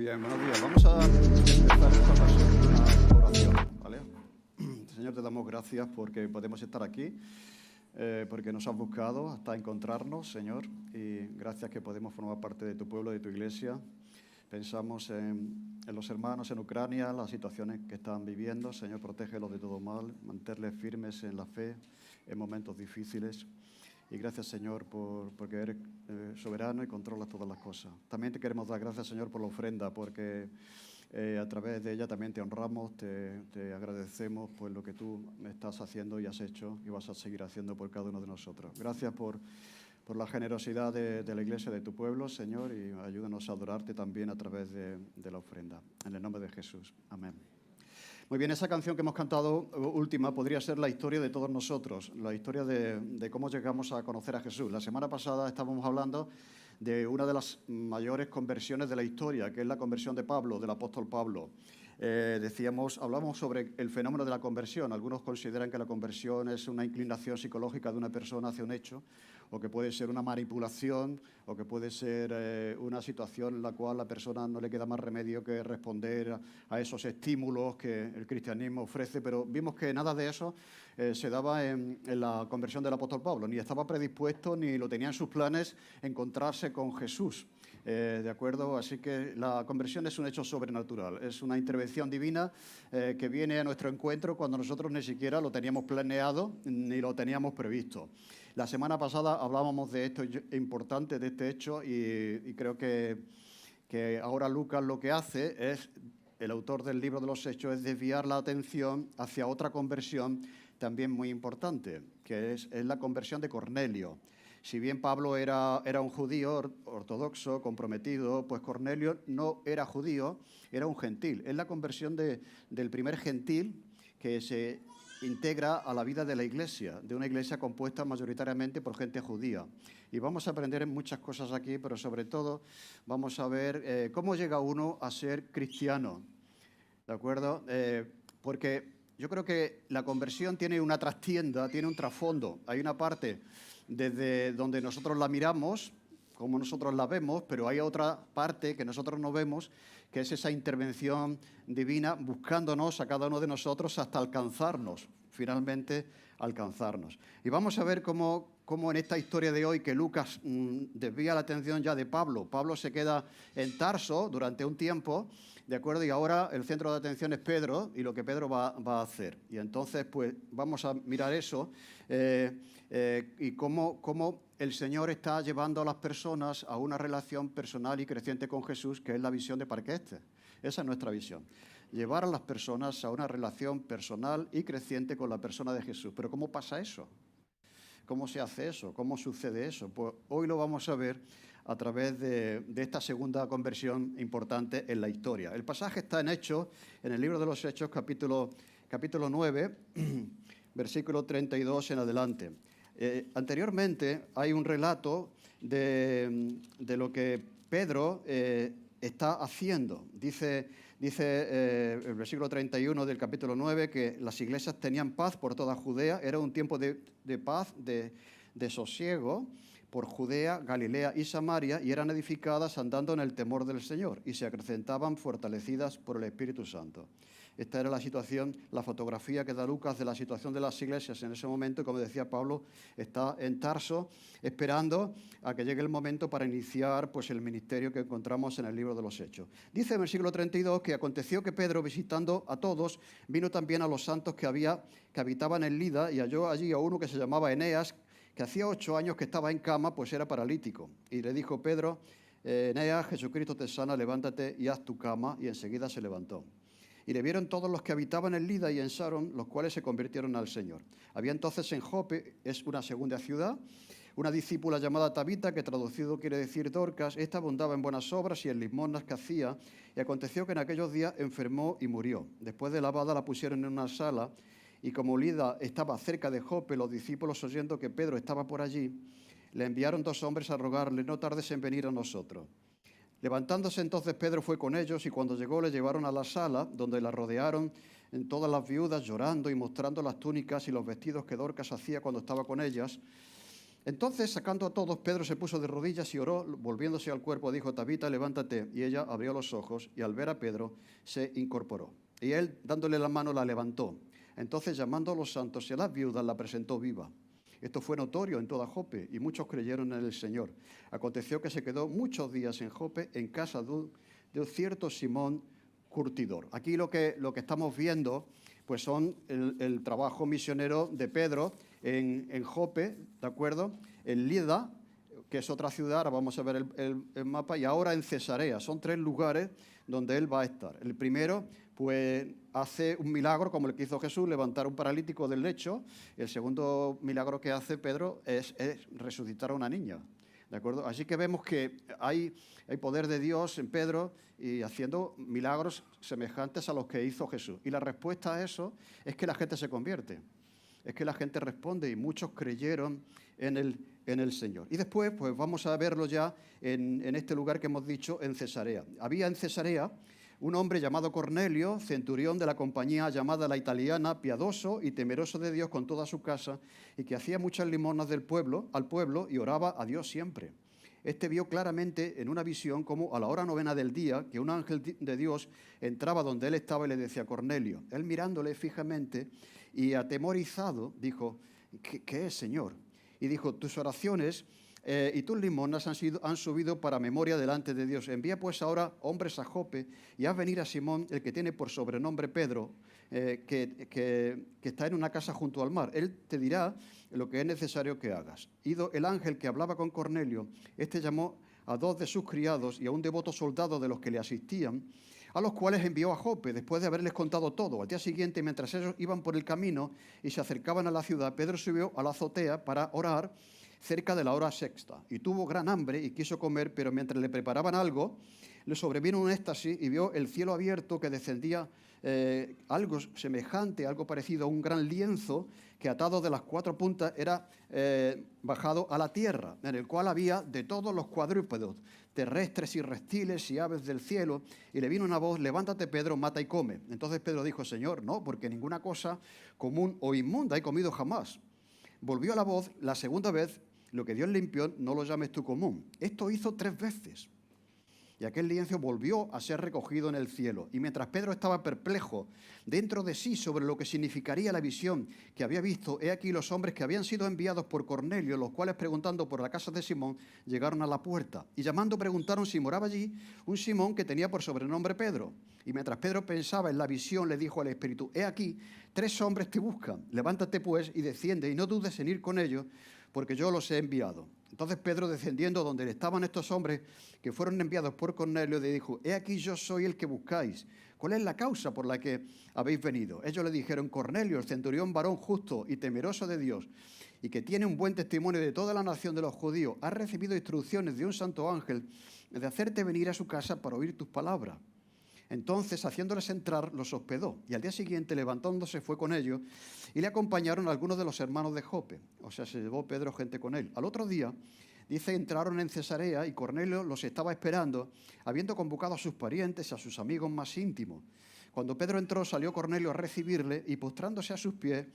bien, buenos días. Vamos a empezar esta ocasión con una oración, ¿vale? Señor, te damos gracias porque podemos estar aquí, porque nos has buscado hasta encontrarnos, Señor, y gracias que podemos formar parte de tu pueblo, de tu iglesia. Pensamos en los hermanos en Ucrania, las situaciones que están viviendo. Señor, protégelos de todo mal, mantenerles firmes en la fe en momentos difíciles. Y gracias, Señor, porque eres soberano y controlas todas las cosas. También te queremos dar gracias, Señor, por la ofrenda, porque a través de ella también te honramos, te agradecemos por lo que tú estás haciendo y has hecho y vas a seguir haciendo por cada uno de nosotros. Gracias por la generosidad de la iglesia, de tu pueblo, Señor, y ayúdanos a adorarte también a través de la ofrenda. En el nombre de Jesús. Amén. Muy bien, esa canción que hemos cantado última podría ser la historia de todos nosotros, la historia de cómo llegamos a conocer a Jesús. La semana pasada estábamos hablando de una de las mayores conversiones de la historia, que es la conversión de Pablo, del apóstol Pablo. Hablamos sobre el fenómeno de la conversión. Algunos consideran que la conversión es una inclinación psicológica de una persona hacia un hecho, o que puede ser una manipulación, o que puede ser una situación en la cual la persona no le queda más remedio que responder a esos estímulos que el cristianismo ofrece. Pero vimos que nada de eso se daba en la conversión del apóstol Pablo. Ni estaba predispuesto, ni lo tenía en sus planes encontrarse con Jesús. ¿De acuerdo? Así que la conversión es un hecho sobrenatural, es una intervención divina que viene a nuestro encuentro cuando nosotros ni siquiera lo teníamos planeado ni lo teníamos previsto. La semana pasada hablábamos de esto importante, de este hecho, y creo que ahora Lucas lo que hace es, el autor del libro de los Hechos, es desviar la atención hacia otra conversión también muy importante, que es la conversión de Cornelio. Si bien Pablo era un judío ortodoxo, comprometido, pues Cornelio no era judío, era un gentil. Es la conversión del primer gentil que se integra a la vida de la iglesia, de una iglesia compuesta mayoritariamente por gente judía. Y vamos a aprender muchas cosas aquí, pero sobre todo vamos a ver cómo llega uno a ser cristiano, ¿de acuerdo? Porque yo creo que la conversión tiene una trastienda, tiene un trasfondo. Hay una parte desde donde nosotros la miramos, como nosotros la vemos, pero hay otra parte que nosotros no vemos, que es esa intervención divina buscándonos a cada uno de nosotros hasta alcanzarnos, finalmente alcanzarnos. Y vamos a ver cómo en esta historia de hoy que Lucas desvía la atención ya de Pablo. Pablo se queda en Tarso durante un tiempo, ¿de acuerdo? Y ahora el centro de atención es Pedro y lo que Pedro va a hacer. Y entonces, pues, vamos a mirar eso y cómo el Señor está llevando a las personas a una relación personal y creciente con Jesús, que es la visión de Parqueste. Esa es nuestra visión. Llevar a las personas a una relación personal y creciente con la persona de Jesús. Pero ¿cómo pasa eso? ¿Cómo se hace eso? ¿Cómo sucede eso? Pues hoy lo vamos a ver a través de esta segunda conversión importante en la historia. El pasaje está en Hechos, en el libro de los Hechos, capítulo 9, versículo 32 en adelante. Anteriormente hay un relato de lo que Pedro está haciendo. Dice el versículo 31 del capítulo 9 que las iglesias tenían paz por toda Judea. Era un tiempo de paz, de sosiego por Judea, Galilea y Samaria, y eran edificadas andando en el temor del Señor y se acrecentaban fortalecidas por el Espíritu Santo. Esta era la situación, la fotografía que da Lucas de la situación de las iglesias en ese momento. Como decía Pablo, está en Tarso esperando a que llegue el momento para iniciar pues, el ministerio que encontramos en el libro de los Hechos. Dice en el versículo 32 que aconteció que Pedro, visitando a todos, vino también a los santos que habitaban en Lida y halló allí a uno que se llamaba Eneas, que hacía 8 años que estaba en cama, pues era paralítico. Y le dijo Pedro, Eneas, Jesucristo te sana, levántate y haz tu cama. Y enseguida se levantó. Y le vieron todos los que habitaban en Lida y en Saron, los cuales se convirtieron al Señor. Había entonces en Jope, es una segunda ciudad, una discípula llamada Tabita, que traducido quiere decir Dorcas. Esta abundaba en buenas obras y en limosnas que hacía. Y aconteció que en aquellos días enfermó y murió. Después de lavada la pusieron en una sala. Y como Lida estaba cerca de Jope, los discípulos, oyendo que Pedro estaba por allí, le enviaron 2 hombres a rogarle, no tardes en venir a nosotros. Levantándose entonces Pedro fue con ellos y cuando llegó le llevaron a la sala donde la rodearon en todas las viudas llorando y mostrando las túnicas y los vestidos que Dorcas hacía cuando estaba con ellas. Entonces, sacando a todos, Pedro se puso de rodillas y oró, volviéndose al cuerpo, dijo: Tabita, levántate. Y ella abrió los ojos y al ver a Pedro se incorporó. Y él, dándole la mano, la levantó. Entonces, llamando a los santos y a las viudas, la presentó viva. Esto fue notorio en toda Jope y muchos creyeron en el Señor. Aconteció que se quedó muchos días en Jope, en casa de un cierto Simón curtidor. Aquí lo que estamos viendo pues son el trabajo misionero de Pedro en Jope, ¿de acuerdo? En Lida, que es otra ciudad, ahora vamos a ver el mapa, y ahora en Cesarea. Son 3 lugares donde él va a estar. El primero, pues hace un milagro como el que hizo Jesús, levantar un paralítico del lecho. El segundo milagro que hace Pedro es resucitar a una niña. ¿De acuerdo? Así que vemos que hay poder de Dios en Pedro y haciendo milagros semejantes a los que hizo Jesús. Y la respuesta a eso es que la gente se convierte, es que la gente responde y muchos creyeron en el Señor. Y después, pues vamos a verlo ya en este lugar que hemos dicho, en Cesarea. Había en Cesarea un hombre llamado Cornelio, centurión de la compañía llamada La Italiana, piadoso y temeroso de Dios con toda su casa, y que hacía muchas limosnas al pueblo y oraba a Dios siempre. Este vio claramente en una visión como a la hora 9 del día que un ángel de Dios entraba donde él estaba y le decía: Cornelio. Él, mirándole fijamente y atemorizado, dijo: ¿Qué es, Señor? Y dijo: tus oraciones y tus limosnas han subido para memoria delante de Dios. Envía pues ahora hombres a Jope y haz venir a Simón, el que tiene por sobrenombre Pedro, que está en una casa junto al mar. Él te dirá lo que es necesario que hagas. Ido el ángel que hablaba con Cornelio, este llamó a 2 de sus criados y a un devoto soldado de los que le asistían, a los cuales envió a Jope, después de haberles contado todo. Al día siguiente, mientras ellos iban por el camino y se acercaban a la ciudad, Pedro subió a la azotea para orar cerca de la hora 6, y tuvo gran hambre y quiso comer, pero mientras le preparaban algo, le sobrevino un éxtasis y vio el cielo abierto, que descendía algo semejante, algo parecido a un gran lienzo que atado de las 4 puntas era bajado a la tierra, en el cual había de todos los cuadrúpedos, terrestres y reptiles y aves del cielo, y le vino una voz: levántate, Pedro, mata y come. Entonces Pedro dijo: Señor, no, porque ninguna cosa común o inmunda he comido jamás. Volvió a la voz la segunda vez: lo que Dios limpió, no lo llames tú común. Esto hizo 3 veces. Y aquel lienzo volvió a ser recogido en el cielo. Y mientras Pedro estaba perplejo dentro de sí sobre lo que significaría la visión que había visto, he aquí los hombres que habían sido enviados por Cornelio, los cuales, preguntando por la casa de Simón, llegaron a la puerta. Y llamando preguntaron si moraba allí un Simón que tenía por sobrenombre Pedro. Y mientras Pedro pensaba en la visión, le dijo al Espíritu: he aquí, 3 hombres te buscan. Levántate pues y desciende, y no dudes en ir con ellos, porque yo los he enviado. Entonces Pedro, descendiendo donde estaban estos hombres que fueron enviados por Cornelio, le dijo: he aquí, yo soy el que buscáis. ¿Cuál es la causa por la que habéis venido? Ellos le dijeron: Cornelio, el centurión, varón justo y temeroso de Dios, y que tiene un buen testimonio de toda la nación de los judíos, ha recibido instrucciones de un santo ángel de hacerte venir a su casa para oír tus palabras. Entonces, haciéndoles entrar, los hospedó, y al día siguiente, levantándose, fue con ellos, y le acompañaron algunos de los hermanos de Jope. O sea, se llevó Pedro gente con él. Al otro día, dice, entraron en Cesarea, y Cornelio los estaba esperando, habiendo convocado a sus parientes y a sus amigos más íntimos. Cuando Pedro entró, salió Cornelio a recibirle, y postrándose a sus pies,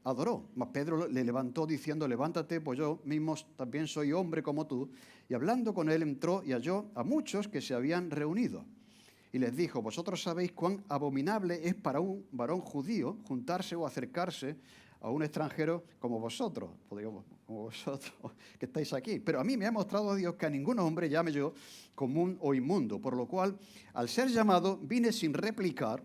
adoró. Mas Pedro le levantó diciendo: levántate, pues yo mismo también soy hombre como tú. Y hablando con él, entró y halló a muchos que se habían reunido. Y les dijo: vosotros sabéis cuán abominable es para un varón judío juntarse o acercarse a un extranjero como vosotros, que estáis aquí. Pero a mí me ha mostrado Dios que a ningún hombre llame yo común o inmundo, por lo cual, al ser llamado, vine sin replicar.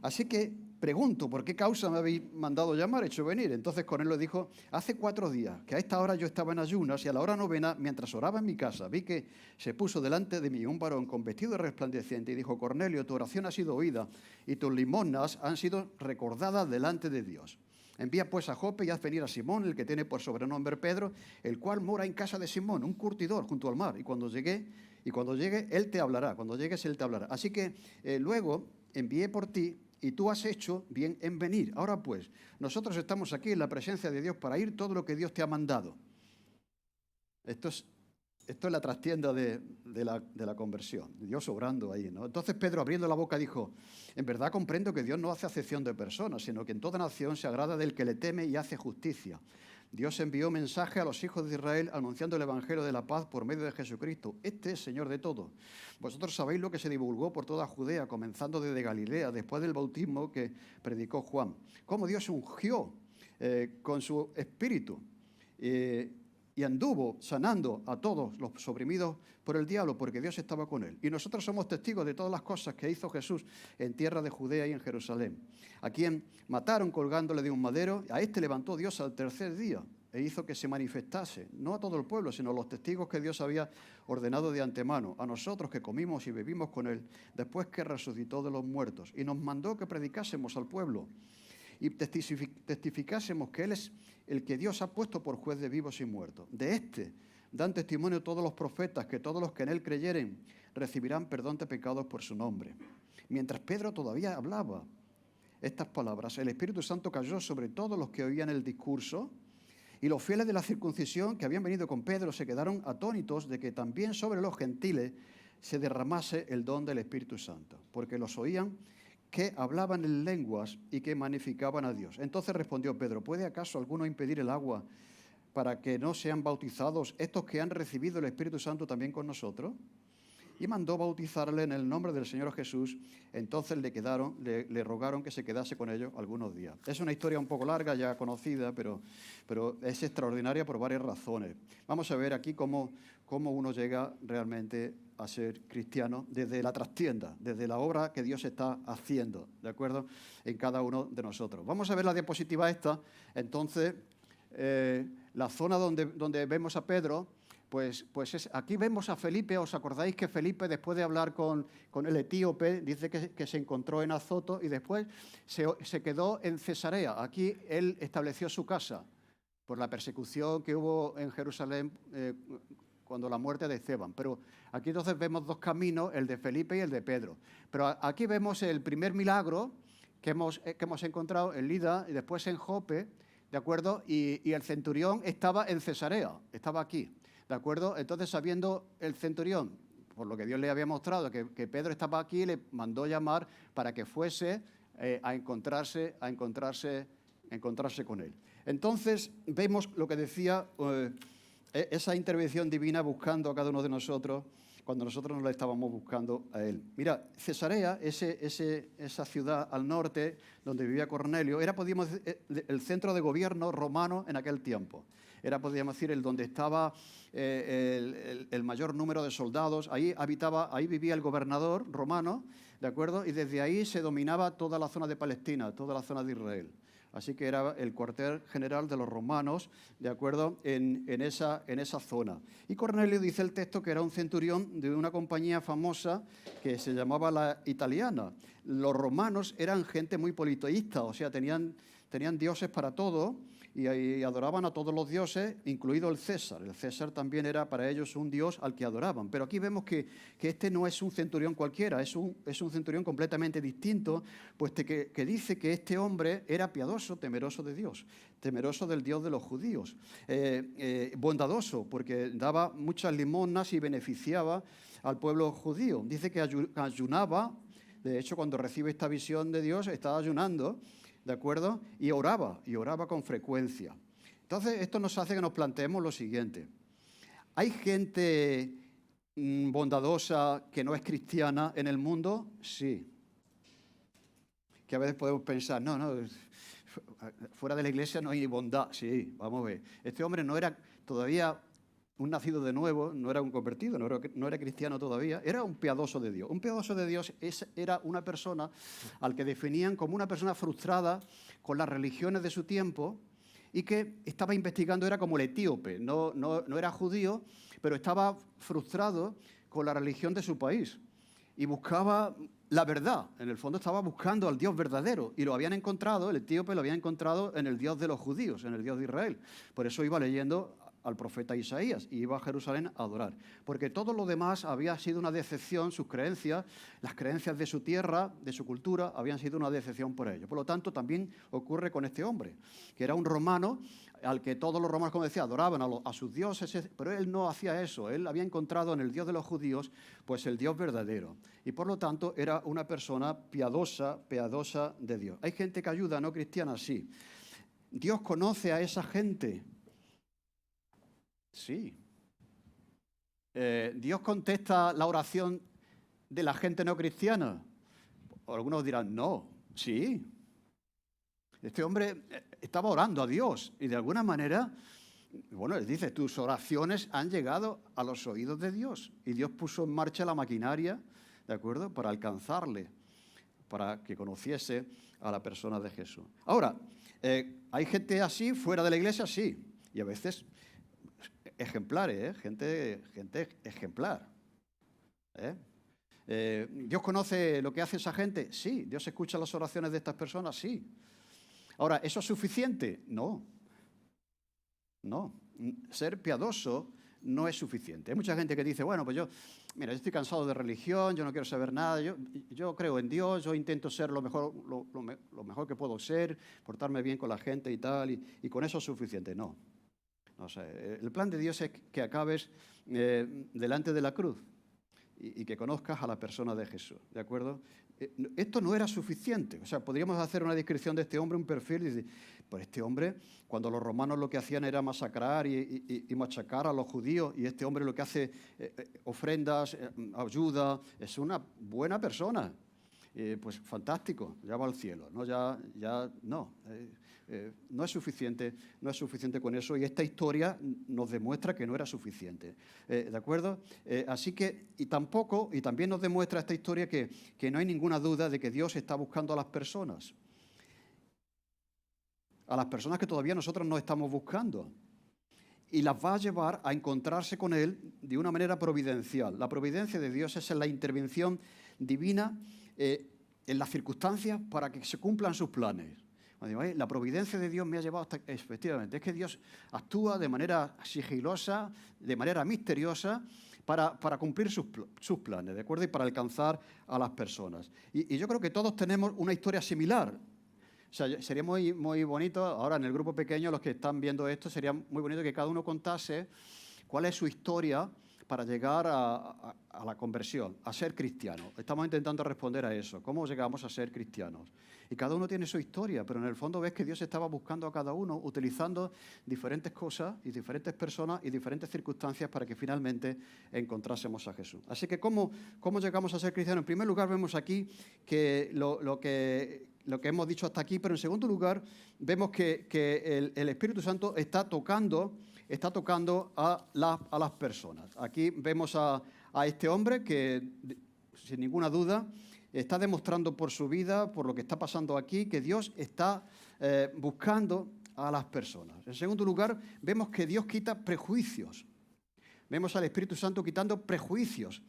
Así que pregunto: ¿por qué causa me habéis mandado llamar, hecho venir? Entonces Cornelio dijo: hace 4 días, que a esta hora yo estaba en ayunas, y a la hora 9, mientras oraba en mi casa, vi que se puso delante de mí un varón con vestido resplandeciente y dijo: Cornelio, tu oración ha sido oída y tus limosnas han sido recordadas delante de Dios. Envía pues a Jope y haz venir a Simón, el que tiene por sobrenombre Pedro, el cual mora en casa de Simón, un curtidor junto al mar. Y cuando llegue, él te hablará. Cuando llegues, él te hablará. Así que luego envié por ti, y tú has hecho bien en venir. Ahora pues, nosotros estamos aquí en la presencia de Dios para ir todo lo que Dios te ha mandado. Esto es la trastienda de la conversión, Dios obrando ahí, ¿no? Entonces Pedro, abriendo la boca, dijo: en verdad comprendo que Dios no hace acepción de personas, sino que en toda nación se agrada del que le teme y hace justicia. Dios envió mensaje a los hijos de Israel anunciando el evangelio de la paz por medio de Jesucristo. Este es Señor de todo. Vosotros sabéis lo que se divulgó por toda Judea, comenzando desde Galilea, después del bautismo que predicó Juan. Cómo Dios ungió con su espíritu y anduvo sanando a todos los oprimidos por el diablo, porque Dios estaba con él. Y nosotros somos testigos de todas las cosas que hizo Jesús en tierra de Judea y en Jerusalén, a quien mataron colgándole de un madero. A este levantó Dios al tercer día e hizo que se manifestase, no a todo el pueblo, sino a los testigos que Dios había ordenado de antemano, a nosotros que comimos y bebimos con él, después que resucitó de los muertos. Y nos mandó que predicásemos al pueblo y testificásemos que él es el que Dios ha puesto por juez de vivos y muertos. De este dan testimonio todos los profetas, que todos los que en él creyeren recibirán perdón de pecados por su nombre. Mientras Pedro todavía hablaba estas palabras, el Espíritu Santo cayó sobre todos los que oían el discurso, y los fieles de la circuncisión que habían venido con Pedro se quedaron atónitos de que también sobre los gentiles se derramase el don del Espíritu Santo, porque los oían que hablaban en lenguas y que magnificaban a Dios. Entonces respondió Pedro: ¿puede acaso alguno impedir el agua para que no sean bautizados estos que han recibido el Espíritu Santo también con nosotros? Y mandó bautizarle en el nombre del Señor Jesús. Entonces le rogaron que se quedase con ellos algunos días. Es una historia un poco larga, ya conocida, pero es extraordinaria por varias razones. Vamos a ver aquí cómo uno llega realmente a ser cristiano desde la trastienda, desde la obra que Dios está haciendo, ¿de acuerdo?, en cada uno de nosotros. Vamos a ver la diapositiva esta. Entonces, la zona donde vemos a Pedro, pues aquí vemos a Felipe. ¿Os acordáis que Felipe, después de hablar con el etíope, dice que se encontró en Azoto y después se quedó en Cesarea? Aquí él estableció su casa por la persecución que hubo en Jerusalén cuando la muerte de Esteban. Pero aquí entonces vemos dos caminos, el de Felipe y el de Pedro. Pero aquí vemos el primer milagro que hemos encontrado en Lida y después en Jope, ¿de acuerdo? Y el centurión estaba en Cesarea, estaba aquí, ¿de acuerdo? Entonces, sabiendo el centurión, por lo que Dios le había mostrado, que Pedro estaba aquí, le mandó llamar para que fuese a encontrarse con él. Entonces, vemos lo que decía esa intervención divina buscando a cada uno de nosotros cuando nosotros nos la estábamos buscando a él. Mira, Cesarea, esa ciudad al norte donde vivía Cornelio, era, podríamos decir, el centro de gobierno romano en aquel tiempo. Era, podríamos decir, el donde estaba el mayor número de soldados. Ahí vivía el gobernador romano, ¿de acuerdo? Y desde ahí se dominaba toda la zona de Palestina, toda la zona de Israel. Así que era el cuartel general de los romanos, ¿de acuerdo?, en esa zona. Y Cornelio, dice el texto, que era un centurión de una compañía famosa que se llamaba la Italiana. Los romanos eran gente muy politeísta, o sea, tenían dioses para todo y adoraban a todos los dioses, incluido el César. El César también era para ellos un dios al que adoraban. Pero aquí vemos que este no es un centurión cualquiera, es un centurión completamente distinto, puesto que dice que este hombre era piadoso, temeroso de Dios, temeroso del Dios de los judíos, bondadoso, porque daba muchas limosnas y beneficiaba al pueblo judío. Dice que ayunaba. De hecho, cuando recibe esta visión de Dios, estaba ayunando, ¿de acuerdo? Y oraba con frecuencia. Entonces, esto nos hace que nos planteemos lo siguiente. ¿Hay gente bondadosa que no es cristiana en el mundo? Sí. Que a veces podemos pensar, no, fuera de la iglesia no hay bondad. Sí, vamos a ver. Este hombre no era todavía un nacido de nuevo, no era un convertido, no era cristiano todavía, era un piadoso de Dios. Un piadoso de Dios era una persona al que definían como una persona frustrada con las religiones de su tiempo y que estaba investigando, era como el etíope, no era judío, pero estaba frustrado con la religión de su país y buscaba la verdad. En el fondo estaba buscando al Dios verdadero y lo habían encontrado, el etíope lo había encontrado en el Dios de los judíos, en el Dios de Israel. Por eso iba leyendo al profeta Isaías y iba a Jerusalén a adorar, porque todo lo demás había sido una decepción. Sus creencias, las creencias de su tierra, de su cultura, habían sido una decepción por ello. Por lo tanto, también ocurre con este hombre, que era un romano al que todos los romanos, como decía, adoraban a sus dioses, pero él no hacía eso. Él había encontrado en el Dios de los judíos pues el Dios verdadero, y por lo tanto era una persona piadosa de Dios. Hay gente que ayuda, no cristiana, sí. Dios conoce a esa gente Sí. ¿Dios contesta la oración de la gente no cristiana? Algunos dirán, no, sí. Este hombre estaba orando a Dios y de alguna manera, bueno, él dice, tus oraciones han llegado a los oídos de Dios. Y Dios puso en marcha la maquinaria, ¿de acuerdo?, para alcanzarle, para que conociese a la persona de Jesús. Ahora, ¿hay gente así fuera de la iglesia? Sí. Y a veces ejemplares, gente ejemplar. ¿Dios conoce lo que hace esa gente? Sí. ¿Dios escucha las oraciones de estas personas? Sí. Ahora, ¿eso es suficiente? No. No. Ser piadoso no es suficiente. Hay mucha gente que dice, bueno, pues yo estoy cansado de religión, yo no quiero saber nada, yo creo en Dios, yo intento ser lo mejor que puedo ser, portarme bien con la gente y tal, y con eso es suficiente. No. O sea, el plan de Dios es que acabes delante de la cruz y que conozcas a la persona de Jesús, ¿de acuerdo? Esto no era suficiente. O sea, podríamos hacer una descripción de este hombre, un perfil, y decir, pues este hombre, cuando los romanos lo que hacían era masacrar y machacar a los judíos, y este hombre lo que hace, ofrendas, ayuda, es una buena persona. Pues fantástico, ya va al cielo, ¿no? No es suficiente con eso, y esta historia nos demuestra que no era suficiente, ¿de acuerdo? Así que, y también nos demuestra esta historia que no hay ninguna duda de que Dios está buscando a las personas que todavía nosotros no estamos buscando, y las va a llevar a encontrarse con Él de una manera providencial. La providencia de Dios es la intervención divina en las circunstancias para que se cumplan sus planes. La providencia de Dios me ha llevado hasta... Efectivamente, es que Dios actúa de manera sigilosa, de manera misteriosa, para cumplir sus planes, ¿de acuerdo? Y para alcanzar a las personas. Y yo creo que todos tenemos una historia similar. O sea, sería muy, muy bonito, ahora en el grupo pequeño, los que están viendo esto, sería muy bonito que cada uno contase cuál es su historia para llegar a la conversión, a ser cristiano. Estamos intentando responder a eso. ¿Cómo llegamos a ser cristianos? Y cada uno tiene su historia, pero en el fondo ves que Dios estaba buscando a cada uno, utilizando diferentes cosas y diferentes personas y diferentes circunstancias para que finalmente encontrásemos a Jesús. Así que, ¿cómo llegamos a ser cristianos? En primer lugar, vemos aquí que lo que hemos dicho hasta aquí, pero en segundo lugar, vemos que el Espíritu Santo está tocando a las personas. Aquí vemos a este hombre que, sin ninguna duda, está demostrando por su vida, por lo que está pasando aquí, que Dios está buscando a las personas. En segundo lugar, vemos que Dios quita prejuicios. Vemos al Espíritu Santo quitando prejuicios.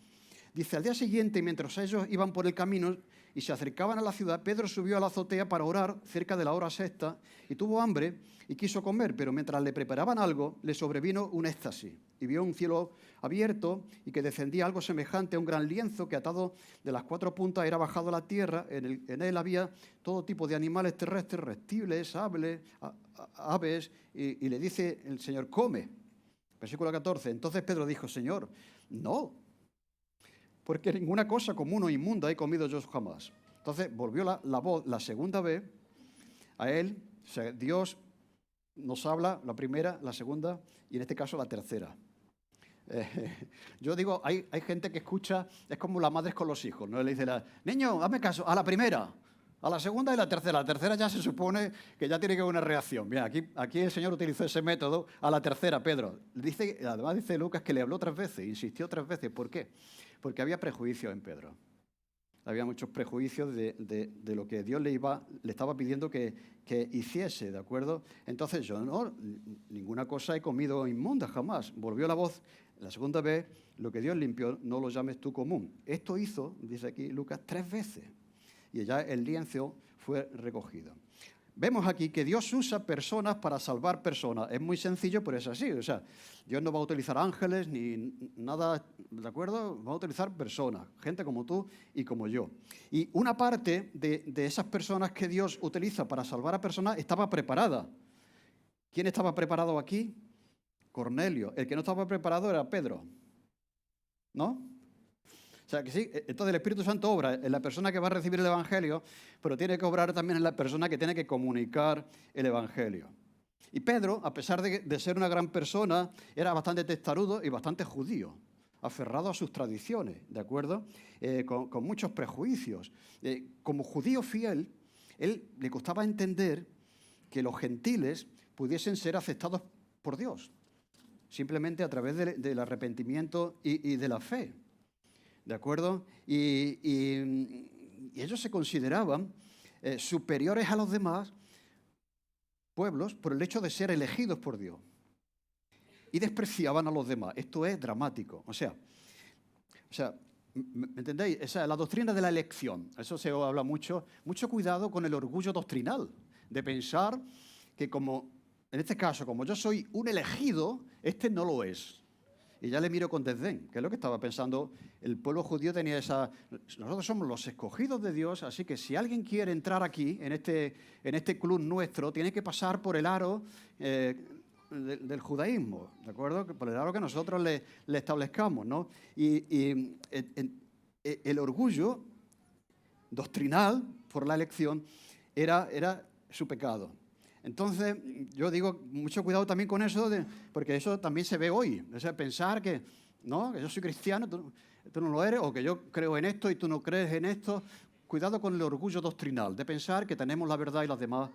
Dice, al día siguiente, mientras ellos iban por el camino y se acercaban a la ciudad, Pedro subió a la azotea para orar cerca de la hora sexta y tuvo hambre y quiso comer, pero mientras le preparaban algo, le sobrevino un éxtasis y vio un cielo abierto y que descendía algo semejante a un gran lienzo que atado de las cuatro puntas era bajado a la tierra. En él había todo tipo de animales terrestres, reptiles, aves, y le dice el Señor, come. Versículo 14. Entonces Pedro dijo, Señor, no, porque ninguna cosa común o inmunda he comido yo jamás. Entonces volvió la voz la segunda vez a él. O sea, Dios nos habla la primera, la segunda y en este caso la tercera. Yo digo, hay gente que escucha, es como las madres con los hijos, ¿no? Le dice, niño, hazme caso, a la primera, a la segunda y la tercera. La tercera ya se supone que ya tiene que haber una reacción. Bien, aquí el Señor utilizó ese método. A la tercera, Pedro. Además dice Lucas que le habló 3 veces, insistió 3 veces. ¿Por qué? Porque había prejuicios en Pedro. Había muchos prejuicios de lo que Dios le estaba pidiendo que hiciese, ¿de acuerdo? Entonces yo, no, ninguna cosa he comido inmunda jamás. Volvió la voz la segunda vez, lo que Dios limpió, no lo llames tú común. Esto hizo, dice aquí Lucas, 3 veces. Y ya el lienzo fue recogido. Vemos aquí que Dios usa personas para salvar personas. Es muy sencillo, pero es así. O sea, Dios no va a utilizar ángeles ni nada, ¿de acuerdo? Va a utilizar personas, gente como tú y como yo. Y una parte de esas personas que Dios utiliza para salvar a personas estaba preparada. ¿Quién estaba preparado aquí? Cornelio. El que no estaba preparado era Pedro. ¿No? O sea, que sí, entonces el Espíritu Santo obra en la persona que va a recibir el Evangelio, pero tiene que obrar también en la persona que tiene que comunicar el Evangelio. Y Pedro, a pesar de ser una gran persona, era bastante testarudo y bastante judío, aferrado a sus tradiciones, ¿de acuerdo? Con muchos prejuicios. Como judío fiel, él le costaba entender que los gentiles pudiesen ser aceptados por Dios, simplemente a través del arrepentimiento y de la fe, ¿de acuerdo? Y ellos se consideraban superiores a los demás pueblos por el hecho de ser elegidos por Dios. Y despreciaban a los demás. Esto es dramático. O sea, ¿me entendéis? La doctrina de la elección, eso se habla mucho. Mucho cuidado con el orgullo doctrinal, de pensar que como, en este caso, como yo soy un elegido, este no lo es. Y ya le miro con desdén, que es lo que estaba pensando. El pueblo judío tenía nosotros somos los escogidos de Dios, así que si alguien quiere entrar aquí, en este club nuestro, tiene que pasar por el aro del judaísmo, ¿de acuerdo? Por el aro que nosotros le establezcamos, ¿no? Y el orgullo doctrinal por la elección era su pecado. Entonces, yo digo, mucho cuidado también con eso, porque eso también se ve hoy. O sea, pensar que, no, que yo soy cristiano, tú no lo eres, o que yo creo en esto y tú no crees en esto. Cuidado con el orgullo doctrinal, de pensar que tenemos la verdad y los demás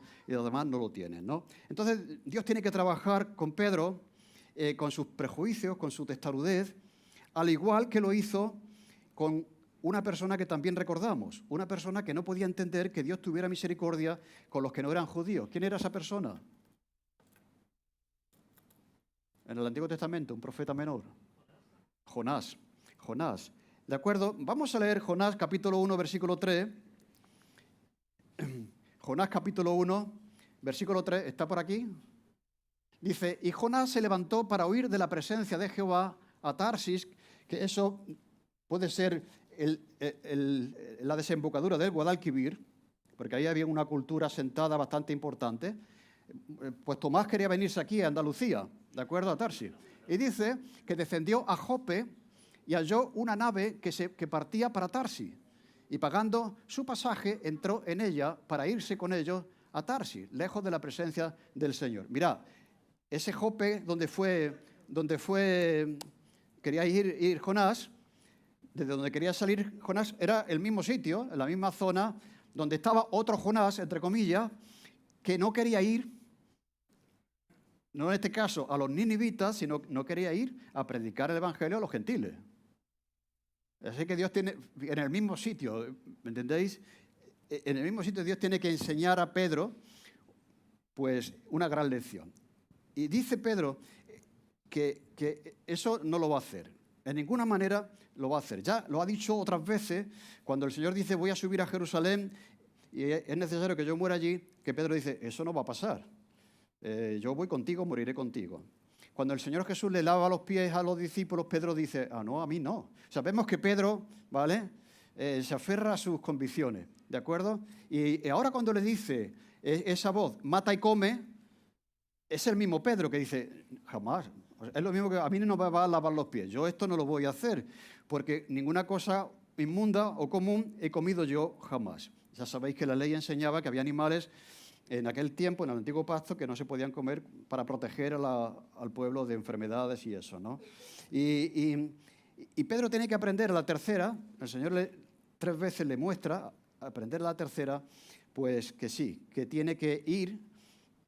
no lo tienen, ¿no? Entonces, Dios tiene que trabajar con Pedro, con sus prejuicios, con su testarudez, al igual que lo hizo con una persona que también recordamos, una persona que no podía entender que Dios tuviera misericordia con los que no eran judíos. ¿Quién era esa persona? En el Antiguo Testamento, un profeta menor. Jonás. ¿De acuerdo? Vamos a leer Jonás capítulo 1, versículo 3. Jonás capítulo 1, versículo 3. ¿Está por aquí? Dice, y Jonás se levantó para huir de la presencia de Jehová a Tarsis, que eso puede ser la desembocadura del Guadalquivir, porque ahí había una cultura asentada bastante importante. Pues Tomás quería venirse aquí a Andalucía, ¿de acuerdo? A Tarsis. Y dice que descendió a Jope y halló una nave que partía para Tarsis. Y pagando su pasaje, entró en ella para irse con ellos a Tarsis, lejos de la presencia del Señor. Mirad, ese Jope donde quería ir Jonás, desde donde quería salir Jonás, era el mismo sitio, en la misma zona, donde estaba otro Jonás, entre comillas, que no quería ir, no en este caso a los ninivitas, sino no quería ir a predicar el evangelio a los gentiles. Así que Dios tiene, en el mismo sitio, ¿me entendéis? En el mismo sitio Dios tiene que enseñar a Pedro, pues, una gran lección. Y dice Pedro que eso no lo va a hacer. En ninguna manera lo va a hacer. Ya lo ha dicho otras veces, cuando el Señor dice, voy a subir a Jerusalén y es necesario que yo muera allí, que Pedro dice, eso no va a pasar. Yo voy contigo, moriré contigo. Cuando el Señor Jesús le lava los pies a los discípulos, Pedro dice, no, a mí no. Sabemos que Pedro, ¿vale?, se aferra a sus convicciones, ¿de acuerdo? Y ahora cuando le dice esa voz, mata y come, es el mismo Pedro que dice, jamás. Es lo mismo que a mí no me va a lavar los pies. Yo esto no lo voy a hacer, porque ninguna cosa inmunda o común he comido yo jamás. Ya sabéis que la ley enseñaba que había animales en aquel tiempo, en el antiguo pacto, que no se podían comer para proteger al pueblo de enfermedades y eso, ¿no? Y Pedro tiene que aprender a la tercera. El Señor 3 veces le muestra, aprender a la tercera, pues que sí, que tiene que ir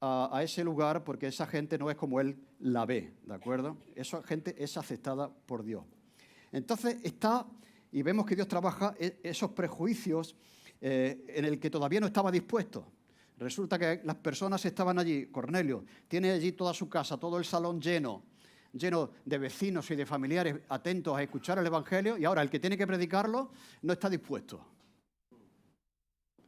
a ese lugar porque esa gente no es como él la ve, ¿de acuerdo? Esa gente es aceptada por Dios. Entonces y vemos que Dios trabaja esos prejuicios en el que todavía no estaba dispuesto. Resulta que las personas estaban allí, Cornelio tiene allí toda su casa, todo el salón lleno de vecinos y de familiares atentos a escuchar el Evangelio, y ahora el que tiene que predicarlo no está dispuesto.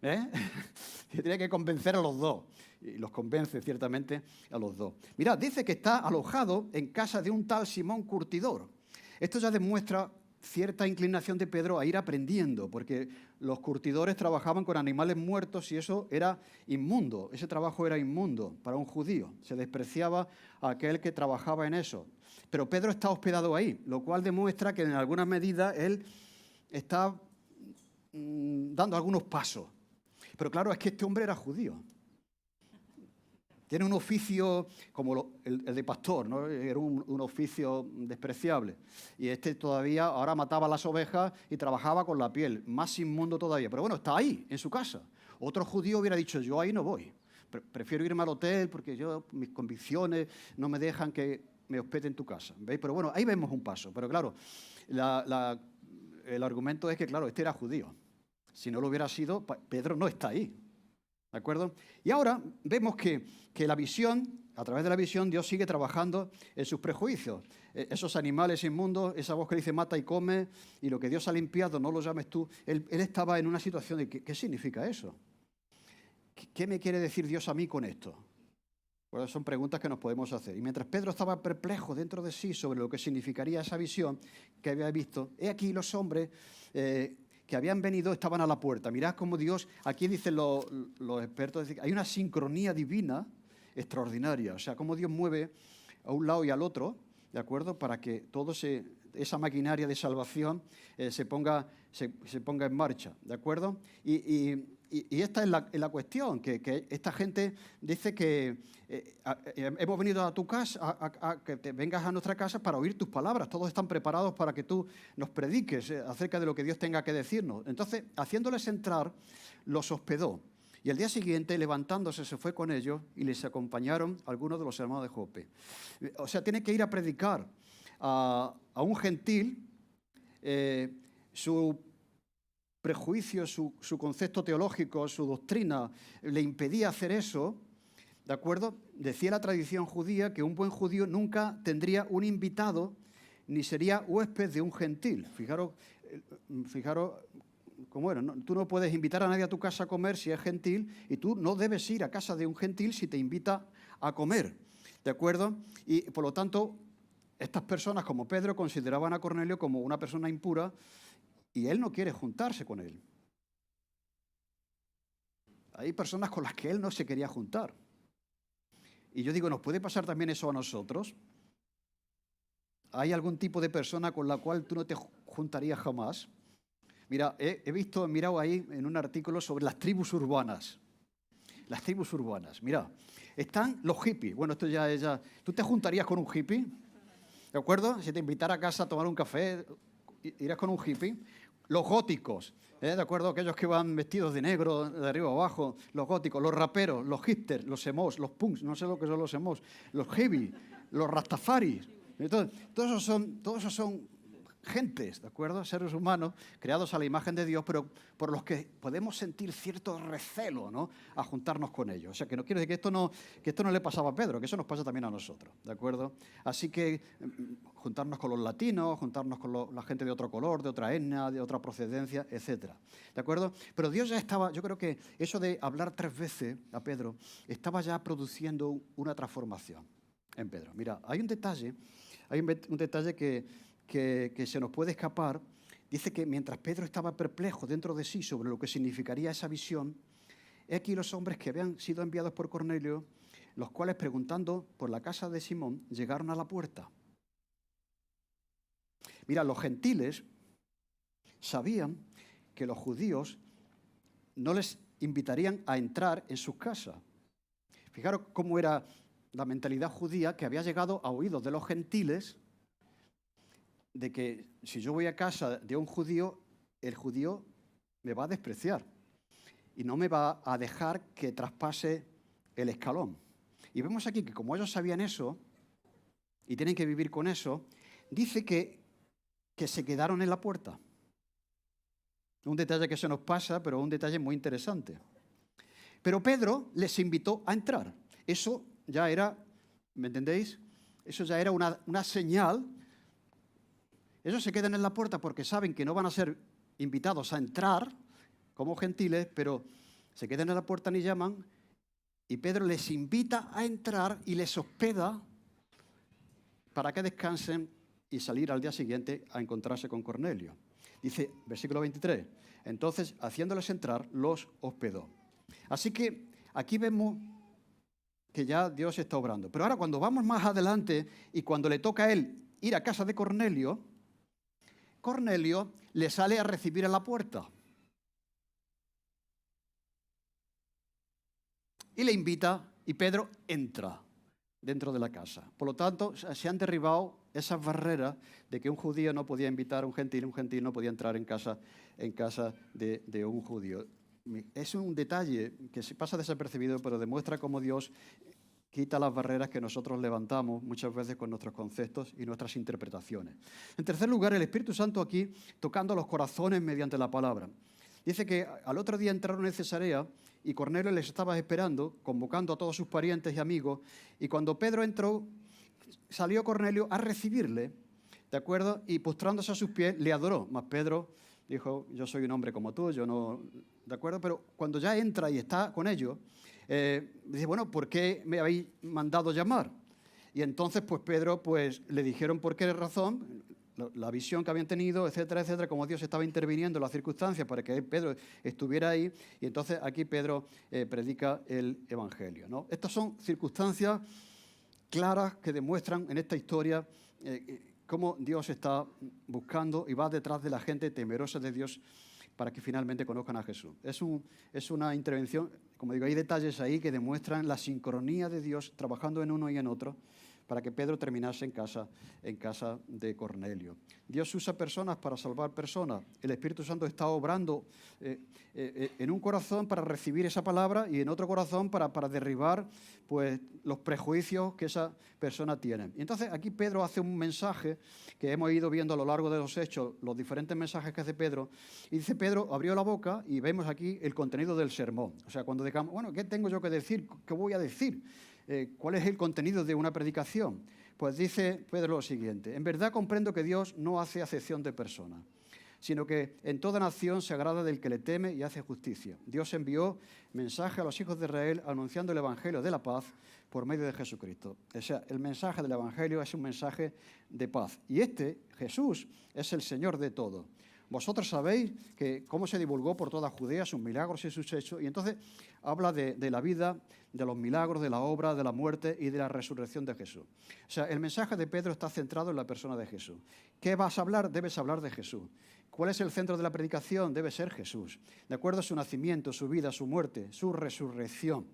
Y tiene que convencer a los dos. Y los convence ciertamente a los dos. Mirad, dice que está alojado en casa de un tal Simón Curtidor. Esto ya demuestra cierta inclinación de Pedro a ir aprendiendo, porque los curtidores trabajaban con animales muertos y eso era inmundo. Ese trabajo era inmundo para un judío. Se despreciaba a aquel que trabajaba en eso. Pero Pedro está hospedado ahí, lo cual demuestra que en alguna medida él está dando algunos pasos. Pero claro, es que este hombre era judío. Tiene un oficio como el de pastor, ¿no? Era un oficio despreciable. Y este todavía ahora mataba las ovejas y trabajaba con la piel, más inmundo todavía. Pero bueno, está ahí, en su casa. Otro judío hubiera dicho, yo ahí no voy. Prefiero irme al hotel porque mis convicciones no me dejan que me hospede en tu casa. ¿Veis? Pero bueno, ahí vemos un paso. Pero claro, el argumento es que, claro, este era judío. Si no lo hubiera sido, Pedro no está ahí. ¿De acuerdo? Y ahora vemos que la visión, a través de la visión, Dios sigue trabajando en sus prejuicios. Esos animales inmundos, esa voz que dice mata y come, y lo que Dios ha limpiado no lo llames tú. Él estaba en una situación de ¿qué significa eso? ¿Qué me quiere decir Dios a mí con esto? Pues son preguntas que nos podemos hacer. Y mientras Pedro estaba perplejo dentro de sí sobre lo que significaría esa visión que había visto, he aquí los hombres que habían venido estaban a la puerta. Mirad cómo Dios, aquí dicen los expertos, hay una sincronía divina extraordinaria. O sea, cómo Dios mueve a un lado y al otro, ¿de acuerdo? Para que esa maquinaria de salvación se ponga en marcha, ¿de acuerdo? Y esta es la cuestión, que esta gente dice que hemos venido a tu casa, a que te vengas a nuestra casa para oír tus palabras. Todos están preparados para que tú nos prediques acerca de lo que Dios tenga que decirnos. Entonces, haciéndoles entrar, los hospedó. Y el día siguiente, levantándose, se fue con ellos y les acompañaron algunos de los hermanos de Jope. O sea, tiene que ir a predicar a un gentil. Su prejuicio, su concepto teológico, su doctrina le impedía hacer eso, ¿de acuerdo? Decía la tradición judía que un buen judío nunca tendría un invitado ni sería huésped de un gentil. Fijaros cómo era. Tú no puedes invitar a nadie a tu casa a comer si es gentil y tú no debes ir a casa de un gentil si te invita a comer, ¿de acuerdo? Y por lo tanto, estas personas como Pedro consideraban a Cornelio como una persona impura y él no quiere juntarse con él. Hay personas con las que él no se quería juntar. Y yo digo, ¿nos puede pasar también eso a nosotros? ¿Hay algún tipo de persona con la cual tú no te juntarías jamás? Mira, he mirado ahí en un artículo sobre las tribus urbanas. Las tribus urbanas, mira, están los hippies. Bueno, esto ya es... ¿Tú te juntarías con un hippie? ¿De acuerdo? Si te invitara a casa a tomar un café, irás con un hippie. Los góticos, ¿de acuerdo? Aquellos que van vestidos de negro, de arriba a abajo, los góticos, los raperos, los hipsters, los emos, los punks, no sé lo que son los emos, los heavy, los rastafaris. Todos esos son gentes, ¿de acuerdo? Seres humanos creados a la imagen de Dios, pero por los que podemos sentir cierto recelo, ¿no? A juntarnos con ellos. O sea, que no quiero decir que esto no le pasaba a Pedro, que eso nos pasa también a nosotros, ¿de acuerdo? Así que juntarnos con los latinos, juntarnos con la gente de otro color, de otra etnia, de otra procedencia, etcétera, ¿de acuerdo? Pero Dios ya estaba, yo creo que eso de hablar 3 veces a Pedro estaba ya produciendo una transformación en Pedro. Mira, hay un detalle que se nos puede escapar. Dice que mientras Pedro estaba perplejo dentro de sí sobre lo que significaría esa visión, he aquí los hombres que habían sido enviados por Cornelio, los cuales preguntando por la casa de Simón, llegaron a la puerta. Mira, los gentiles sabían que los judíos no les invitarían a entrar en sus casas. Fijaros cómo era la mentalidad judía que había llegado a oídos de los gentiles, de que si yo voy a casa de un judío, el judío me va a despreciar y no me va a dejar que traspase el escalón. Y vemos aquí que como ellos sabían eso y tienen que vivir con eso, dice que se quedaron en la puerta. Un detalle que se nos pasa, pero un detalle muy interesante. Pero Pedro les invitó a entrar. Eso ya era, ¿me entendéis? Eso ya era una señal. Ellos se quedan en la puerta porque saben que no van a ser invitados a entrar como gentiles, pero se quedan en la puerta ni llaman, y Pedro les invita a entrar y les hospeda para que descansen y salir al día siguiente a encontrarse con Cornelio. Dice, versículo 23, entonces, haciéndoles entrar, los hospedó. Así que aquí vemos que ya Dios está obrando. Pero ahora cuando vamos más adelante y cuando le toca a él ir a casa de Cornelio, Cornelio le sale a recibir a la puerta y le invita y Pedro entra dentro de la casa. Por lo tanto, se han derribado esas barreras de que un judío no podía invitar a un gentil no podía entrar en casa de un judío. Es un detalle que se pasa desapercibido, pero demuestra cómo Dios quita las barreras que nosotros levantamos muchas veces con nuestros conceptos y nuestras interpretaciones. En tercer lugar, el Espíritu Santo aquí tocando los corazones mediante la palabra. Dice que al otro día entraron en Cesarea y Cornelio les estaba esperando, convocando a todos sus parientes y amigos, y cuando Pedro entró, salió Cornelio a recibirle, ¿de acuerdo? Y postrándose a sus pies, le adoró. Mas Pedro dijo, yo soy un hombre como tú, yo no... ¿De acuerdo? Pero cuando ya entra y está con ellos, dice, bueno, ¿por qué me habéis mandado llamar? Y entonces, pues Pedro, pues le dijeron por qué razón, la visión que habían tenido, etcétera, etcétera, cómo Dios estaba interviniendo en las circunstancias para que Pedro estuviera ahí. Y entonces aquí Pedro predica el Evangelio, ¿no? Estas son circunstancias claras que demuestran en esta historia cómo Dios está buscando y va detrás de la gente temerosa de Dios para que finalmente conozcan a Jesús. Es una intervención, como digo, hay detalles ahí que demuestran la sincronía de Dios trabajando en uno y en otro para que Pedro terminase en casa de Cornelio. Dios usa personas para salvar personas. El Espíritu Santo está obrando en un corazón para recibir esa palabra y en otro corazón para derribar pues, los prejuicios que esa persona tiene. Y entonces aquí Pedro hace un mensaje que hemos ido viendo a lo largo de los hechos, los diferentes mensajes que hace Pedro. Y dice Pedro, abrió la boca y vemos aquí el contenido del sermón. O sea, cuando digamos, bueno, ¿qué tengo yo que decir? ¿Qué voy a decir? ¿Cuál es el contenido de una predicación? Pues dice Pedro lo siguiente, en verdad comprendo que Dios no hace acepción de personas, sino que en toda nación se agrada del que le teme y hace justicia. Dios envió mensaje a los hijos de Israel anunciando el Evangelio de la paz por medio de Jesucristo. O sea, el mensaje del Evangelio es un mensaje de paz. Y Jesús, es el Señor de todo. Vosotros sabéis que cómo se divulgó por toda Judea sus milagros y sus hechos, y entonces habla de la vida, de los milagros, de la obra, de la muerte y de la resurrección de Jesús. O sea, el mensaje de Pedro está centrado en la persona de Jesús. ¿Qué vas a hablar? Debes hablar de Jesús. ¿Cuál es el centro de la predicación? Debe ser Jesús. ¿De acuerdo? Su nacimiento, su vida, su muerte, su resurrección.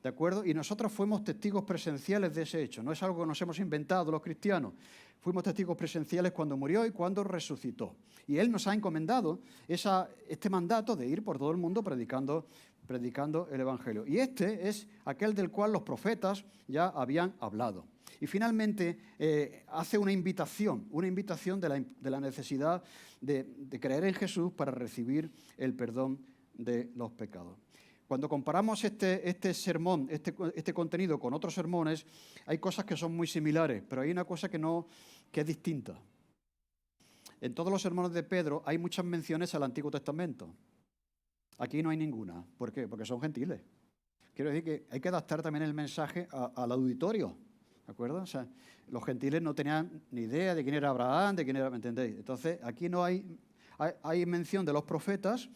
¿De acuerdo? Y nosotros fuimos testigos presenciales de ese hecho. No es algo que nos hemos inventado los cristianos. Fuimos testigos presenciales cuando murió y cuando resucitó. Y Él nos ha encomendado este mandato de ir por todo el mundo predicando el Evangelio. Y este es aquel del cual los profetas ya habían hablado. Y finalmente hace una invitación de la necesidad de creer en Jesús para recibir el perdón de los pecados. Cuando comparamos este sermón, este contenido con otros sermones, hay cosas que son muy similares, pero hay una cosa que es distinta. En todos los sermones de Pedro hay muchas menciones al Antiguo Testamento. Aquí no hay ninguna. ¿Por qué? Porque son gentiles. Quiero decir que hay que adaptar también el mensaje al auditorio, ¿de acuerdo? O sea, los gentiles no tenían ni idea de quién era Abraham, de quién era, ¿me entendéis? Entonces, aquí no hay mención de los profetas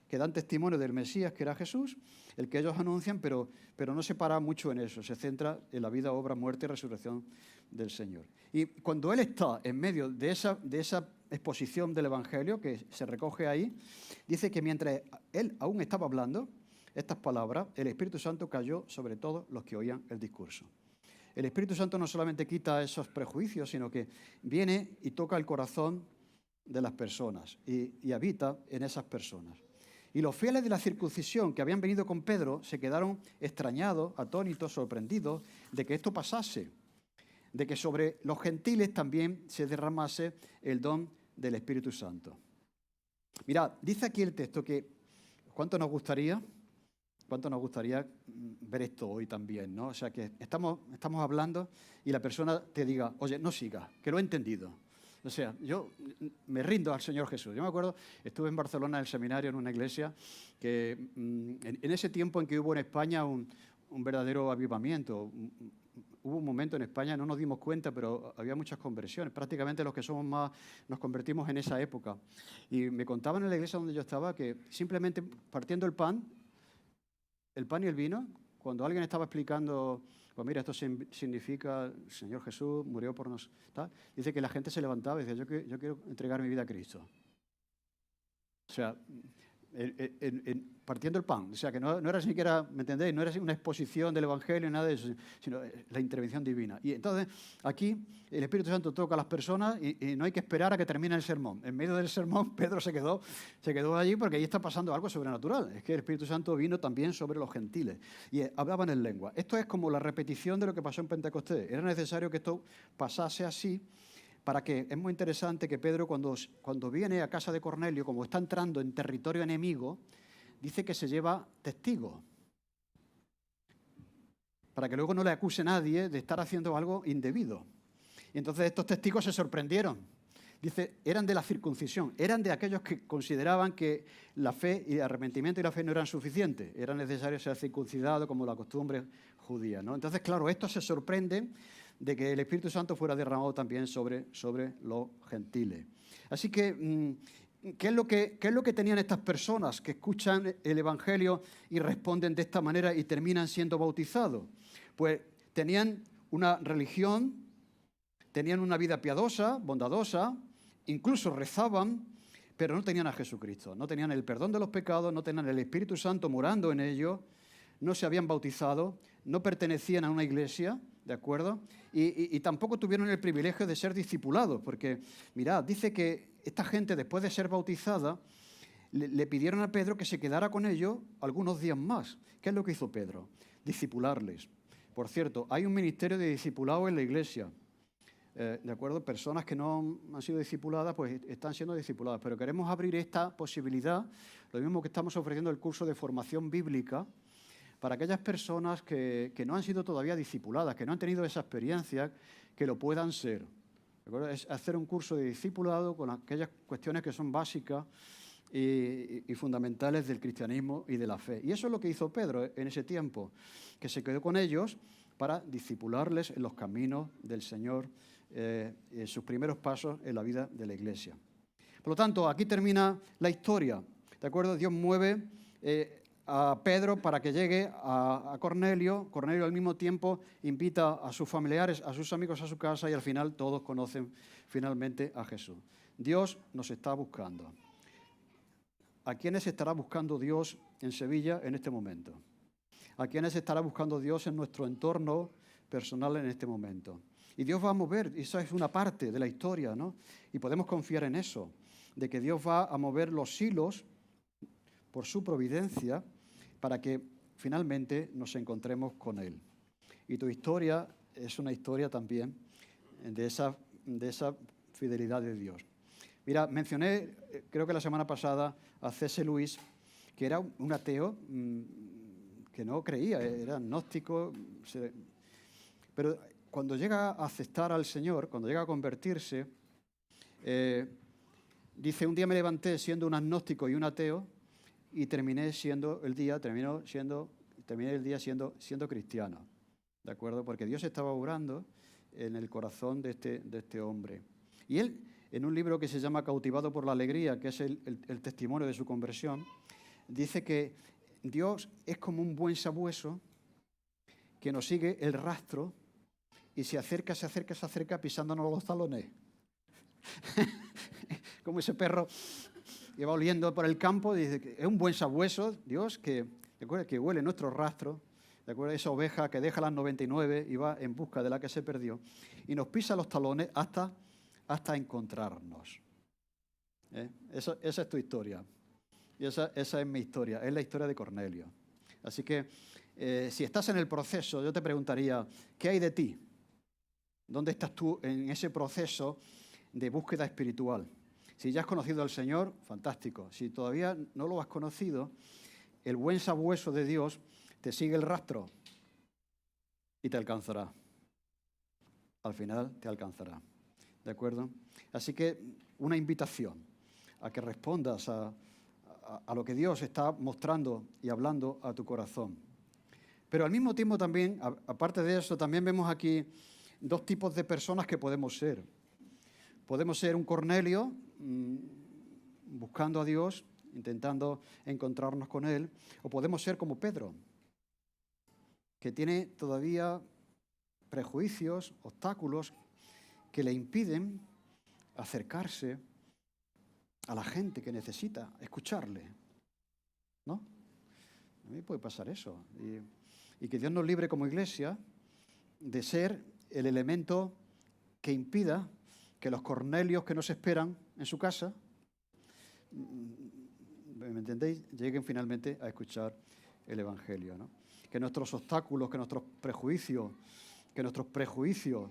que dan testimonio del Mesías, que era Jesús, el que ellos anuncian, pero no se para mucho en eso, se centra en la vida, obra, muerte y resurrección del Señor. Y cuando Él está en medio de esa exposición del Evangelio, que se recoge ahí, dice que mientras Él aún estaba hablando estas palabras, el Espíritu Santo cayó sobre todos los que oían el discurso. El Espíritu Santo no solamente quita esos prejuicios, sino que viene y toca el corazón de las personas y habita en esas personas. Y los fieles de la circuncisión que habían venido con Pedro se quedaron extrañados, atónitos, sorprendidos de que esto pasase, de que sobre los gentiles también se derramase el don del Espíritu Santo. Mirad, dice aquí el texto que ¿cuánto nos gustaría ver esto hoy también, ¿no? O sea, que estamos hablando y la persona te diga, oye, no sigas, que lo he entendido. O sea, yo me rindo al Señor Jesús. Yo me acuerdo, estuve en Barcelona en el seminario, en una iglesia, que en ese tiempo en que hubo en España un verdadero avivamiento. Hubo un momento en España, no nos dimos cuenta, pero había muchas conversiones. Prácticamente los que somos más nos convertimos en esa época. Y me contaban en la iglesia donde yo estaba que simplemente partiendo el pan y el vino, cuando alguien estaba explicando, pues mira, esto significa el Señor Jesús murió por nosotros, dice que la gente se levantaba y decía, yo quiero entregar mi vida a Cristo. O sea, partiendo el pan. O sea, que no era ni siquiera, ¿me entendéis? No era una exposición del Evangelio, nada de eso, sino la intervención divina. Y entonces, aquí, el Espíritu Santo toca a las personas y no hay que esperar a que termine el sermón. En medio del sermón, Pedro se quedó allí porque ahí está pasando algo sobrenatural. Es que el Espíritu Santo vino también sobre los gentiles y hablaban en lengua. Esto es como la repetición de lo que pasó en Pentecostés. Era necesario que esto pasase así, para que es muy interesante que Pedro cuando viene a casa de Cornelio, como está entrando en territorio enemigo, dice que se lleva testigos, para que luego no le acuse nadie de estar haciendo algo indebido. Y entonces estos testigos se sorprendieron. Dice, eran de la circuncisión, eran de aquellos que consideraban que la fe y el arrepentimiento y la fe no eran suficientes, era necesario ser circuncidado como la costumbre judía, ¿no? Entonces, claro, estos se sorprenden de que el Espíritu Santo fuera derramado también sobre los gentiles. Así que, ¿qué es lo que tenían estas personas que escuchan el Evangelio y responden de esta manera y terminan siendo bautizados? Pues tenían una religión, tenían una vida piadosa, bondadosa, incluso rezaban, pero no tenían a Jesucristo, no tenían el perdón de los pecados, no tenían el Espíritu Santo morando en ellos, no se habían bautizado, no pertenecían a una iglesia, ¿de acuerdo? Y tampoco tuvieron el privilegio de ser discipulados, porque, mirad, dice que esta gente, después de ser bautizada, le pidieron a Pedro que se quedara con ellos algunos días más. ¿Qué es lo que hizo Pedro? Discipularles. Por cierto, hay un ministerio de discipulado en la iglesia. ¿De acuerdo? Personas que no han sido discipuladas, pues están siendo discipuladas. Pero queremos abrir esta posibilidad, lo mismo que estamos ofreciendo el curso de formación bíblica, para aquellas personas que no han sido todavía discipuladas, que no han tenido esa experiencia, que lo puedan ser. ¿De acuerdo? Es hacer un curso de discipulado con aquellas cuestiones que son básicas y fundamentales del cristianismo y de la fe. Y eso es lo que hizo Pedro en ese tiempo, que se quedó con ellos para discipularles en los caminos del Señor, en sus primeros pasos en la vida de la Iglesia. Por lo tanto, aquí termina la historia. ¿De acuerdo? Dios mueve a Pedro para que llegue a Cornelio. Cornelio al mismo tiempo invita a sus familiares, a sus amigos a su casa y al final todos conocen finalmente a Jesús. Dios nos está buscando. ¿A quiénes estará buscando Dios en Sevilla en este momento? ¿A quiénes estará buscando Dios en nuestro entorno personal en este momento? Y Dios va a mover, y esa es una parte de la historia, ¿no? Y podemos confiar en eso, de que Dios va a mover los hilos por su providencia para que finalmente nos encontremos con Él. Y tu historia es una historia también de esa fidelidad de Dios. Mira, mencioné, creo que la semana pasada, a C.S. Lewis, que era un ateo que no creía, era agnóstico, pero cuando llega a aceptar al Señor, cuando llega a convertirse, dice, un día me levanté siendo un agnóstico y un ateo y terminé el día siendo cristiano, ¿de acuerdo? Porque Dios estaba obrando en el corazón de este hombre. Y él, en un libro que se llama Cautivado por la Alegría, que es el testimonio de su conversión, dice que Dios es como un buen sabueso que nos sigue el rastro y se acerca pisándonos los talones. Como ese perro que va oliendo por el campo, dice que es un buen sabueso, Dios, que huele nuestro rastro, ¿de acuerdo? Esa oveja que deja las 99 y va en busca de la que se perdió, y nos pisa los talones hasta encontrarnos. Esa es tu historia. Y esa es mi historia, es la historia de Cornelio. Así que, si estás en el proceso, yo te preguntaría, ¿qué hay de ti? ¿Dónde estás tú en ese proceso de búsqueda espiritual? Si ya has conocido al Señor, fantástico. Si todavía no lo has conocido, el buen sabueso de Dios te sigue el rastro y te alcanzará. Al final te alcanzará. ¿De acuerdo? Así que una invitación a que respondas a lo que Dios está mostrando y hablando a tu corazón. Pero al mismo tiempo también, aparte de eso, también vemos aquí dos tipos de personas que podemos ser. Podemos ser un Cornelio, buscando a Dios, intentando encontrarnos con Él, o podemos ser como Pedro, que tiene todavía prejuicios, obstáculos que le impiden acercarse a la gente que necesita escucharle. ¿no? A mí puede pasar eso. Y que Dios nos libre como iglesia de ser el elemento que impida que los Cornelios que nos esperan en su casa, ¿me entendéis?, lleguen finalmente a escuchar el Evangelio, ¿no? Que nuestros obstáculos, que nuestros prejuicios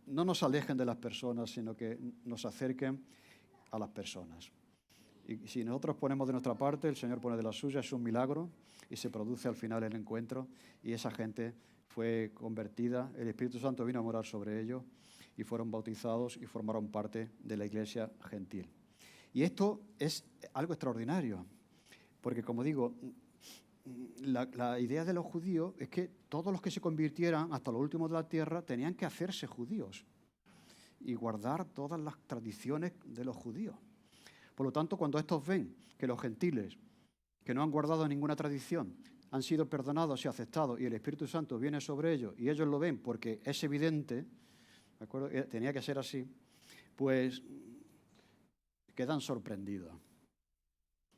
no nos alejen de las personas, sino que nos acerquen a las personas. Y si nosotros ponemos de nuestra parte, el Señor pone de la suya, es un milagro y se produce al final el encuentro y esa gente fue convertida, el Espíritu Santo vino a morar sobre ellos y fueron bautizados y formaron parte de la iglesia gentil. Y esto es algo extraordinario, porque como digo, la idea de los judíos es que todos los que se convirtieran hasta los últimos de la tierra tenían que hacerse judíos y guardar todas las tradiciones de los judíos. Por lo tanto, cuando estos ven que los gentiles, que no han guardado ninguna tradición, han sido perdonados y aceptados y el Espíritu Santo viene sobre ellos y ellos lo ven porque es evidente, ¿de acuerdo?, tenía que ser así, pues quedan sorprendidos,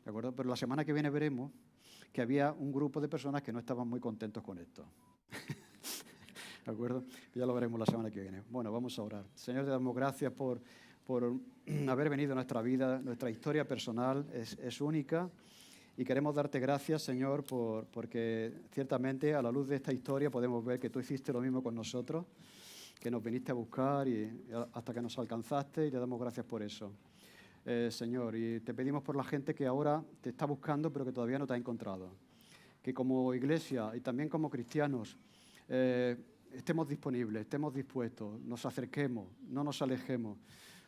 ¿de acuerdo? Pero la semana que viene veremos que había un grupo de personas que no estaban muy contentos con esto. ¿De acuerdo? Ya lo veremos la semana que viene. Bueno, vamos a orar. Señor, te damos gracias por haber venido a nuestra vida. Nuestra historia personal es única y queremos darte gracias, Señor, porque ciertamente a la luz de esta historia podemos ver que tú hiciste lo mismo con nosotros, que nos viniste a buscar y hasta que nos alcanzaste y te damos gracias por eso. Señor, y te pedimos por la gente que ahora te está buscando pero que todavía no te ha encontrado. Que como iglesia y también como cristianos estemos disponibles, estemos dispuestos, nos acerquemos, no nos alejemos,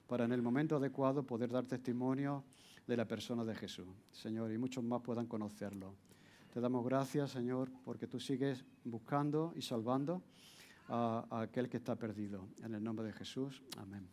para en el momento adecuado poder dar testimonio de la persona de Jesús, Señor, y muchos más puedan conocerlo. Te damos gracias, Señor, porque tú sigues buscando y salvando a aquel que está perdido. En el nombre de Jesús, amén.